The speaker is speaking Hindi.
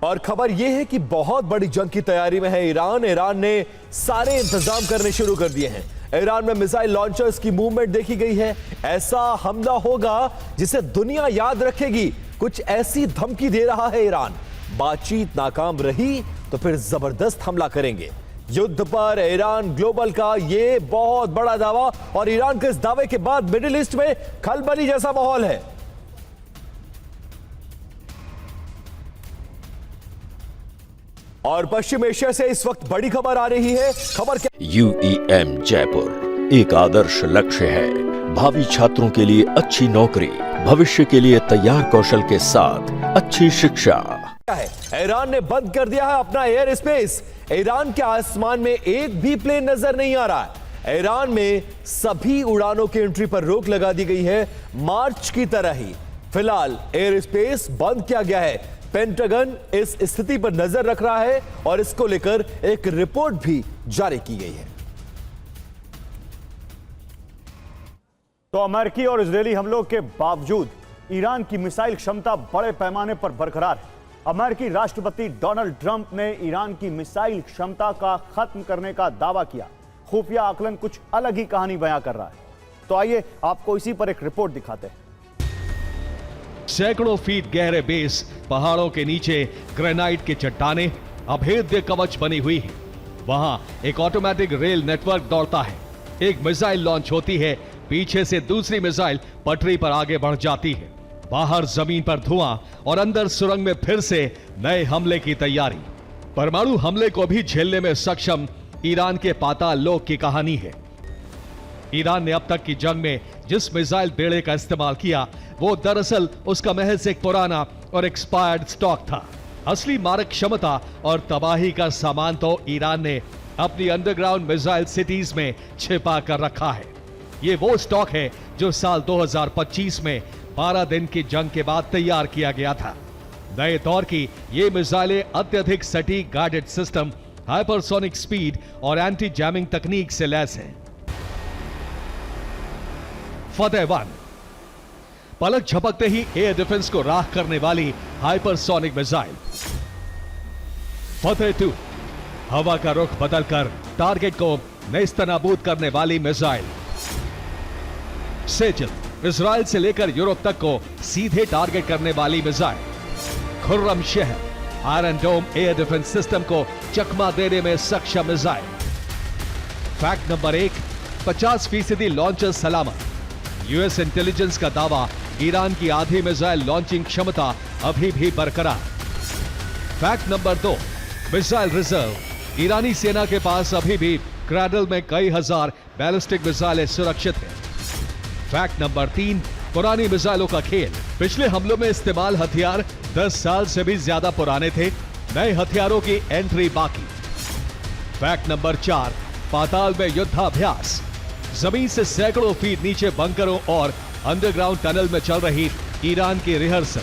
और खबर यह है कि बहुत बड़ी जंग की तैयारी में है ईरान। ईरान ने सारे इंतजाम करने शुरू कर दिए हैं। ईरान में मिसाइल लॉन्चर्स की मूवमेंट देखी गई है। ऐसा हमला होगा जिसे दुनिया याद रखेगी। कुछ ऐसी धमकी दे रहा है ईरान, बातचीत नाकाम रही तो फिर जबरदस्त हमला करेंगे। युद्ध पर ईरान ग्लोबल का यह बहुत बड़ा दावा, और ईरान के इस दावे के बाद मिडिल ईस्ट में खलबली जैसा माहौल है। और पश्चिम एशिया से इस वक्त बड़ी खबर आ रही है। खबर क्या? UEM जयपुर एक आदर्श लक्ष्य है। भावी छात्रों के लिए अच्छी नौकरी, भविष्य के लिए तैयार कौशल के साथ अच्छी शिक्षा है। ईरान ने बंद कर दिया है अपना एयर स्पेस। ईरान के आसमान में एक भी प्लेन नजर नहीं आ रहा है। ईरान में सभी उड़ानों की एंट्री पर रोक लगा दी गई है, मार्च की तरह ही। फिलहाल एयर स्पेस बंद किया गया है। पेंटागन इस स्थिति पर नजर रख रहा है और इसको लेकर एक रिपोर्ट भी जारी की गई है। तो अमेरिकी और इजरायली हमलों के बावजूद ईरान की मिसाइल क्षमता बड़े पैमाने पर बरकरार है। अमेरिकी राष्ट्रपति डोनाल्ड ट्रंप ने ईरान की मिसाइल क्षमता का खत्म करने का दावा किया। खुफिया आकलन कुछ अलग ही कहानी बयां कर रहा है। तो आइए आपको इसी पर एक रिपोर्ट दिखाते हैं। सैकड़ों फीट गहरे बेस, पहाड़ों के नीचे ग्रेनाइट के चट्टाने, अभेद्य कवच बनी हुई है। वहां एक ऑटोमेटिक रेल नेटवर्क दौड़ता है। एक मिसाइल लॉन्च होती है, पीछे से दूसरी मिसाइल पटरी पर आगे बढ़ जाती है। बाहर जमीन पर धुआं और अंदर सुरंग में फिर से नए हमले की तैयारी। परमाणु हमले को भी झेलने में सक्षम ईरान के पाताल लोक की कहानी है। ईरान ने अब तक की जंग में जिस मिसाइल बेड़े का इस्तेमाल किया, वो दरअसल उसका महज एक पुराना और एक्सपायर्ड स्टॉक था। असली मारक क्षमता और तबाही का सामान तो ईरान ने अपनी अंडरग्राउंड मिसाइल सिटीज में छिपा कर रखा है। ये वो स्टॉक है जो साल 2025 में 12 दिन की जंग के बाद तैयार किया गया था। नए दौर की ये मिसाइलें अत्यधिक सटीक गाइडेड सिस्टम, हाइपरसोनिक स्पीड और एंटी जैमिंग तकनीक से लैस है। फतेह-1 पलक झपकते ही एयर डिफेंस को राख करने वाली हाइपरसोनिक मिसाइल। फतेह-2 हवा का रुख बदलकर टारगेट को नेस्तनाबूद करने वाली मिसाइल। सेजल इजराइल से लेकर यूरोप तक को सीधे टारगेट करने वाली मिसाइल। खुर्रम शहर आयरन डोम एयर डिफेंस सिस्टम को चकमा देने में सक्षम मिसाइल। फैक्ट नंबर 1, 50% लॉन्चर सलामत। यूएस इंटेलिजेंस का दावा, ईरान की आधी मिसाइल लॉन्चिंग क्षमता अभी भी बरकरार। Fact number 2, missile reserve. ईरानी सेना के पास अभी भी क्रैडल में कई हजार बैलिस्टिक मिसाइलें सुरक्षित हैं। फैक्ट नंबर 3, पुरानी मिसाइलों का खेल। पिछले हमलों में इस्तेमाल हथियार 10 साल से भी ज्यादा पुराने थे, नए हथियारों की एंट्री बाकी। फैक्ट नंबर 4, पाताल में युद्धाभ्यास। जमीन से सैकड़ों फीट नीचे बंकरों और अंडरग्राउंड टनल में चल रही ईरान की रिहर्सल।